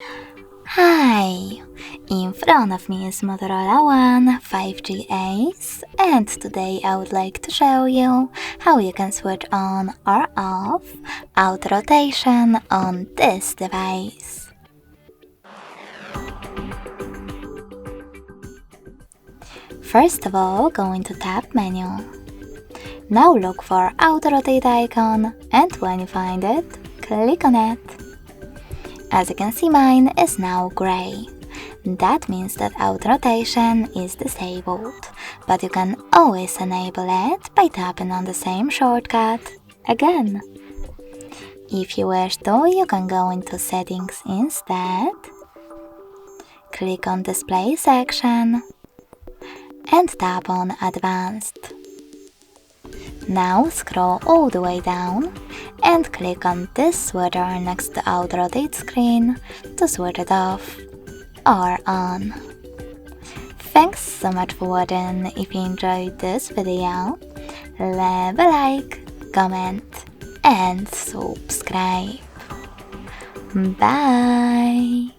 Hi! In front of me is Motorola One 5G Ace, and today I would like to show you how you can switch on or off auto rotation on this device. First of all, go into Tab menu. Now look for auto rotate icon, and when you find it, click on it. As you can see, mine is now gray. That means that auto rotation is disabled, but you can always enable it by tapping on the same shortcut again. If you wish to, you can go into settings instead, click on display section and tap on advanced. Now scroll all the way down and click on this switcher next to the auto rotate screen to switch it off or on. Thanks so much for watching. If you enjoyed this video, leave a like, comment and subscribe. Bye!